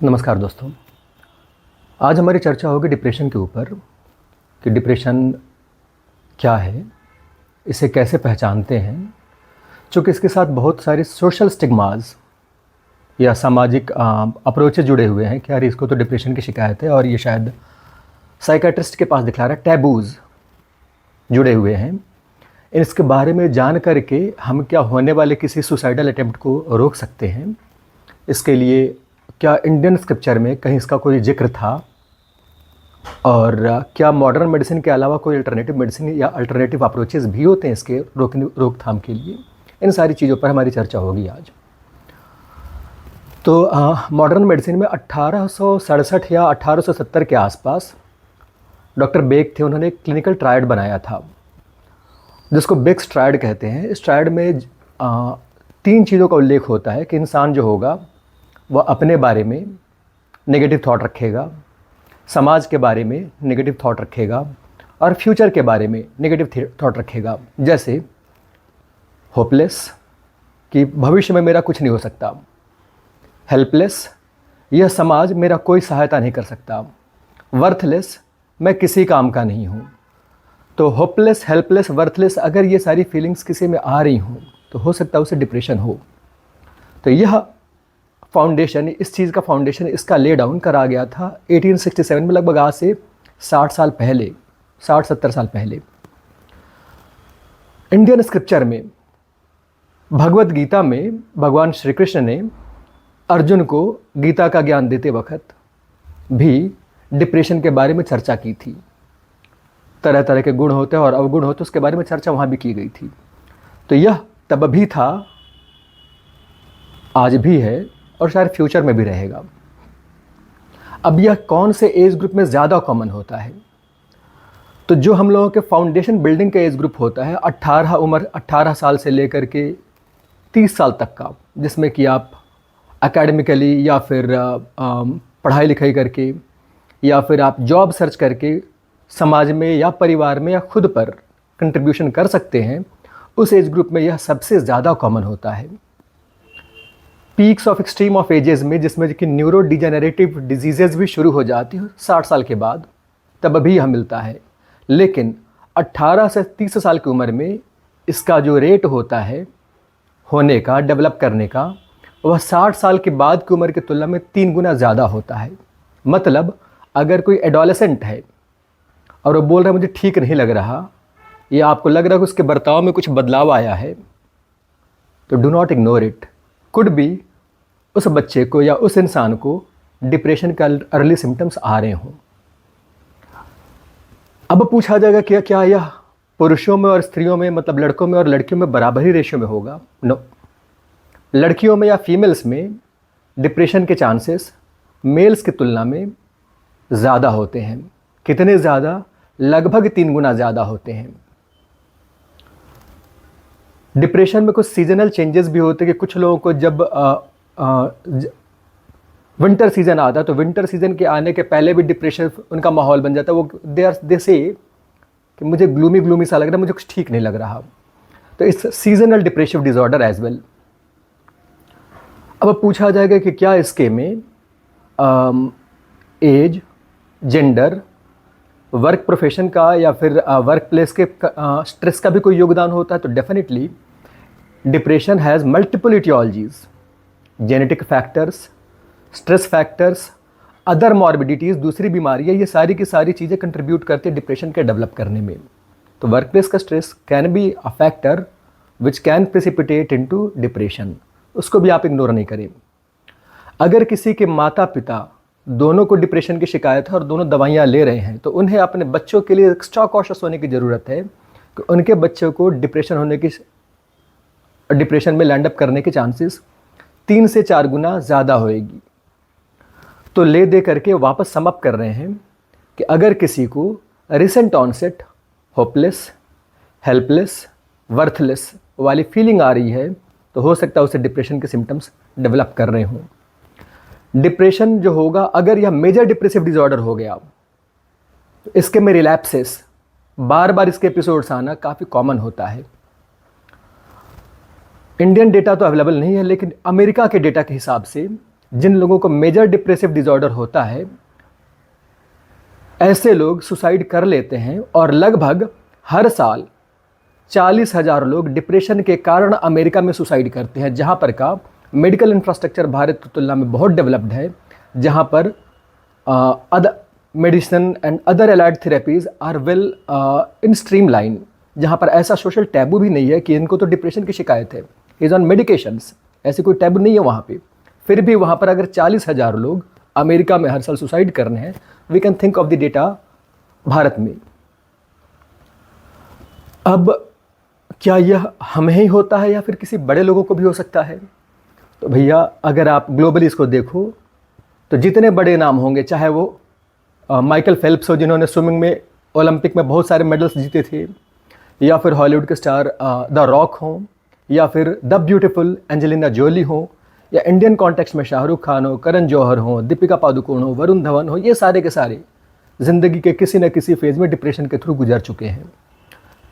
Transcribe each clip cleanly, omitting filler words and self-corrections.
नमस्कार दोस्तों। आज हमारी चर्चा होगी डिप्रेशन के ऊपर कि डिप्रेशन क्या है, इसे कैसे पहचानते हैं। चूँकि इसके साथ बहुत सारी सोशल स्टिग्मास या सामाजिक अप्रोचेज जुड़े हुए हैं कि यार इसको तो डिप्रेशन की शिकायत है और ये शायद साइकेट्रिस्ट के पास दिखला रहा है, टैबूज़ जुड़े हुए हैं। इसके बारे में जान करके हम क्या होने वाले किसी सुसाइडल अटेम्प्ट को रोक सकते हैं। इसके लिए क्या इंडियन स्क्रिप्चर में कहीं इसका कोई जिक्र था और क्या मॉडर्न मेडिसिन के अलावा कोई अल्टरनेटिव मेडिसिन या अल्टरनेटिव अप्रोचेस भी होते हैं इसके रोकथाम के लिए। इन सारी चीज़ों पर हमारी चर्चा होगी आज। तो मॉडर्न मेडिसिन में 1867 या 1870 के आसपास डॉक्टर बेक थे। उन्होंने एक क्लिनिकल ट्रायड बनाया था जिसको बेक्स ट्रायड कहते हैं। इस ट्रायड में 3 चीज़ों का उल्लेख होता है कि इंसान जो होगा वह अपने बारे में नेगेटिव थॉट रखेगा, समाज के बारे में नेगेटिव थॉट रखेगा और फ्यूचर के बारे में नेगेटिव थॉट रखेगा। जैसे होपलेस कि भविष्य में मेरा कुछ नहीं हो सकता, हेल्पलेस यह समाज मेरा कोई सहायता नहीं कर सकता, वर्थलेस मैं किसी काम का नहीं हूँ। तो होपलेस, हेल्पलेस, वर्थलेस अगर ये सारी फीलिंग्स किसी में आ रही हों तो हो सकता है उसे डिप्रेशन हो। तो यह फाउंडेशन, इस चीज़ का फाउंडेशन इसका ले डाउन करा गया था 1867 में, लगभग आज से 60 साल पहले, 60-70 साल पहले। इंडियन स्क्रिप्चर में भगवत गीता में भगवान श्री कृष्ण ने अर्जुन को गीता का ज्ञान देते वक्त भी डिप्रेशन के बारे में चर्चा की थी। तरह तरह के गुण होते हैं और अवगुण होते हैं, उसके बारे में चर्चा वहाँ भी की गई थी। तो यह तब भी था, आज भी है और शायद फ्यूचर में भी रहेगा। अब यह कौन से एज ग्रुप में ज़्यादा कॉमन होता है? तो जो हम लोगों के फाउंडेशन बिल्डिंग का एज ग्रुप होता है 18 साल से लेकर के 30 साल तक का, जिसमें कि आप एकेडमिकली या फिर पढ़ाई लिखाई करके या फिर आप जॉब सर्च करके समाज में या परिवार में या खुद पर कंट्रीब्यूशन कर सकते हैं, उस एज ग्रुप में यह सबसे ज़्यादा कॉमन होता है। Peaks of extreme of ages में, जिसमें कि न्यूरो डिजेनरेटिव डिजीज़ेज़ भी शुरू हो जाती हैं 60 साल के बाद, तब भी यह मिलता है। लेकिन 18 से 30 साल की उम्र में इसका जो रेट होता है होने का, डेवलप करने का, वह 60 साल के बाद की उम्र की तुलना में 3 गुना ज़्यादा होता है। मतलब अगर कोई एडोलेसेंट है और वो बोल रहा है मुझे ठीक नहीं लग रहा, या आपको लग रहा है कि उसके बर्ताव में कुछ बदलाव आया है, तो do not ignore it. Could be उस बच्चे को या उस इंसान को डिप्रेशन का अर्ली सिम्टम्स आ रहे हों। अब पूछा जाएगा कि क्या यह पुरुषों में और स्त्रियों में, मतलब लड़कों में और लड़कियों में बराबर ही रेशियो में होगा? नो। लड़कियों में या फीमेल्स में डिप्रेशन के चांसेस मेल्स की तुलना में ज़्यादा होते हैं। कितने ज़्यादा? लगभग 3 गुना ज़्यादा होते हैं। डिप्रेशन में कुछ सीजनल चेंजेस भी होते हैं कि कुछ लोगों को जब विंटर सीज़न आता है तो विंटर सीज़न के आने के पहले भी डिप्रेशन उनका माहौल बन जाता है। वो दे से कि मुझे ग्लूमी सा लग रहा है, मुझे कुछ ठीक नहीं लग रहा। तो it's seasonal depressive disorder as well. अब पूछा जाएगा कि क्या इसके में एज, जेंडर, वर्क प्रोफेशन का या फिर वर्क प्लेस के स्ट्रेस का भी कोई योगदान होता है? तो definitely depression has multiple etiologies, genetic factors, stress factors, other morbidities, दूसरी बीमारियाँ, ये सारी की सारी चीज़ें कंट्रीब्यूट करती है डिप्रेशन के डेवलप करने में। तो वर्क प्लेस का stress can be a factor which can precipitate into depression, उसको भी आप इग्नोर नहीं करें। अगर किसी के माता पिता दोनों को डिप्रेशन की शिकायत है और दोनों दवाइयाँ ले रहे हैं, तो उन्हें अपने बच्चों के लिए एक्स्ट्रा कॉशियस होने की ज़रूरत है कि उनके बच्चों को डिप्रेशन में लैंड अप करने के चांसेस 3 से 4 गुना ज़्यादा होएगी। तो ले दे करके वापस सम अप कर रहे हैं कि अगर किसी को recent onset hopeless, helpless, worthless वाली फीलिंग आ रही है, तो हो सकता है उसे डिप्रेशन के सिम्टम्स डेवलप कर रहे हों। डिप्रेशन जो होगा, अगर यह मेजर डिप्रेसिव डिसऑर्डर हो गया, तो इसके में रिलैप्सेस, बार बार इसके एपिसोड्स आना काफ़ी कॉमन होता है। इंडियन डेटा तो अवेलेबल नहीं है, लेकिन अमेरिका के डेटा के हिसाब से जिन लोगों को मेजर डिप्रेसिव डिसऑर्डर होता है, ऐसे लोग सुसाइड कर लेते हैं और लगभग हर साल 40,000 लोग डिप्रेशन के कारण अमेरिका में सुसाइड करते हैं, जहां पर का मेडिकल इंफ्रास्ट्रक्चर भारत की तुलना में बहुत डेवलप्ड है, जहां पर other medicine and other allied therapies are well in streamline, जहाँ पर ऐसा सोशल टैबू भी नहीं है कि इनको तो डिप्रेशन की शिकायत है, इज ऑन मेडिकेशंस, ऐसे कोई टैबू नहीं है वहाँ पे। फिर भी वहाँ पर अगर 40,000 लोग अमेरिका में हर साल सुसाइड कर रहे हैं, we can think of the data Bharat में। अब क्या यह हमें ही होता है या फिर किसी बड़े लोगों को भी हो सकता है? तो भैया अगर आप ग्लोबली इसको देखो तो जितने बड़े नाम होंगे, चाहे वो माइकल फेल्प्स हो जिन्होंने स्विमिंग में ओलंपिक में बहुत सारे मेडल्स जीते थे, या फिर हॉलीवुड के स्टार द रॉक हों, या फिर द ब्यूटीफुल एंजेलिना जोली हो, या इंडियन कॉन्टेक्स्ट में शाहरुख खान हो, करण जौहर हो, दीपिका पादुकोण हो, वरुण धवन हो, ये सारे के सारे ज़िंदगी के किसी न किसी फेज़ में डिप्रेशन के थ्रू गुजर चुके हैं।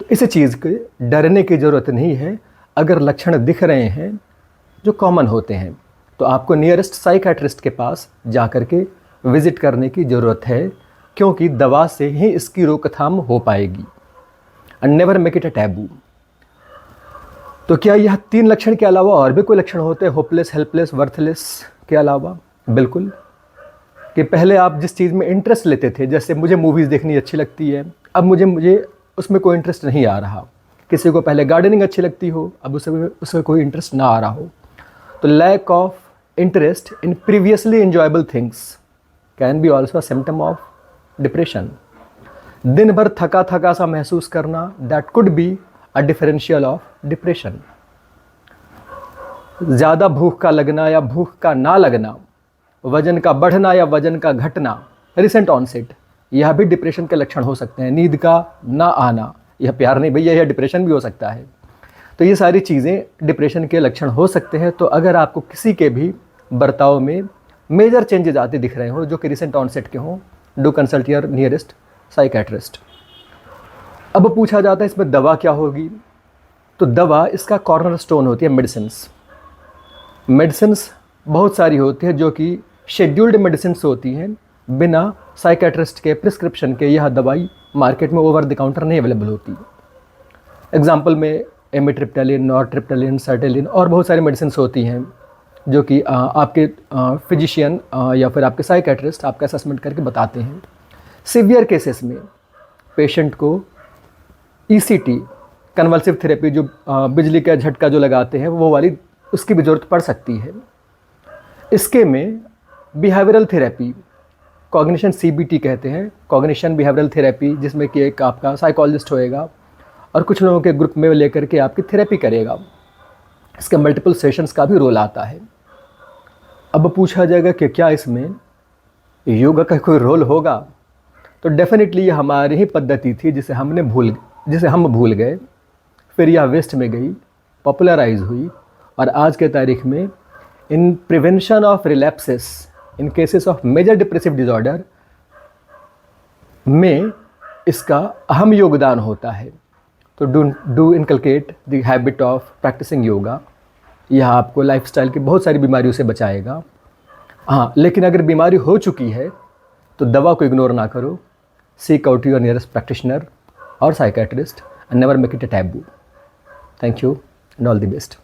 तो इस चीज़ के डरने की ज़रूरत नहीं है। अगर लक्षण दिख रहे हैं जो कॉमन होते हैं तो आपको नियरेस्ट साइकियाट्रिस्ट के पास जा कर के विज़िट करने की ज़रूरत है, क्योंकि दवा से ही इसकी रोकथाम हो पाएगी। And never make it a taboo. तो क्या यह 3 लक्षण के अलावा और भी कोई लक्षण होते हैं, होपलेस, हेल्पलेस, वर्थलेस के अलावा? बिल्कुल। कि पहले आप जिस चीज़ में इंटरेस्ट लेते थे, जैसे मुझे मूवीज़ देखनी अच्छी लगती है, अब मुझे उसमें कोई इंटरेस्ट नहीं आ रहा। किसी को पहले गार्डनिंग अच्छी लगती हो, अब उसमें कोई इंटरेस्ट ना आ रहा हो। तो lack of interest in previously enjoyable things can be also a symptom of depression. दिन भर थका थका सा महसूस करना, that could be a differential of depression. ज़्यादा भूख का लगना या भूख का ना लगना, वजन का बढ़ना या वजन का घटना, रिसेंट ऑनसेट, यह भी डिप्रेशन के लक्षण हो सकते हैं। नींद का ना आना, यह प्यार नहीं भैया, यह डिप्रेशन भी हो सकता है। तो ये सारी चीज़ें डिप्रेशन के लक्षण हो सकते हैं। तो अगर आपको किसी के भी बर्ताव में मेजर चेंजेस आते दिख रहे हो जो कि रिसेंट ऑनसेट के हों, do consult your nearest psychiatrist. अब पूछा जाता है इसमें दवा क्या होगी? तो दवा इसका कॉर्नर स्टोन होती है मेडिसिन्स। मेडिसिन्स बहुत सारी होती है जो कि शेड्यूल्ड मेडिसिन्स होती हैं, बिना साइकियाट्रिस्ट के प्रिस्क्रिप्शन के यह दवाई मार्केट में ओवर द काउंटर नहीं अवेलेबल होती। एग्जाम्पल में एमिट्रिप्टालिन, नॉरट्रिप्टालिन, सर्टेलिन और बहुत सारी मेडिसिन्स होती हैं जो कि आपके फिजिशियन या फिर आपके साइकियाट्रिस्ट आपका असेसमेंट करके बताते हैं। सीवियर केसेस में पेशेंट को ईसीटी, कन्वल्सिव थेरेपी, जो बिजली का झटका जो लगाते हैं वो वाली, उसकी भी ज़रूरत पड़ सकती है। इसके में बिहेवियरल थेरेपी, कॉग्निशन सीबीटी कहते हैं, कॉग्निशन बिहेवियरल थेरेपी, जिसमें कि एक आपका साइकोलॉजिस्ट होएगा और कुछ लोगों के ग्रुप में लेकर के आपकी थेरेपी करेगा। इसके मल्टीपल सेशंस का भी रोल आता है। अब पूछा जाएगा कि क्या इसमें योगा का कोई रोल होगा? तो डेफिनेटली ये हमारी ही पद्धति थी जिसे हम भूल गए, फिर यह वेस्ट में गई, पॉपुलराइज हुई, और आज के तारीख में in prevention of relapses in cases of major depressive disorder में इसका अहम योगदान होता है। तो do inculcate the habit of practising yoga. यह आपको लाइफस्टाइल की बहुत सारी बीमारियों से बचाएगा। हाँ, लेकिन अगर बीमारी हो चुकी है तो दवा को इग्नोर ना करो। Seek out your nearest practitioner और psychiatrist and never make it a taboo. Thank you and all the best.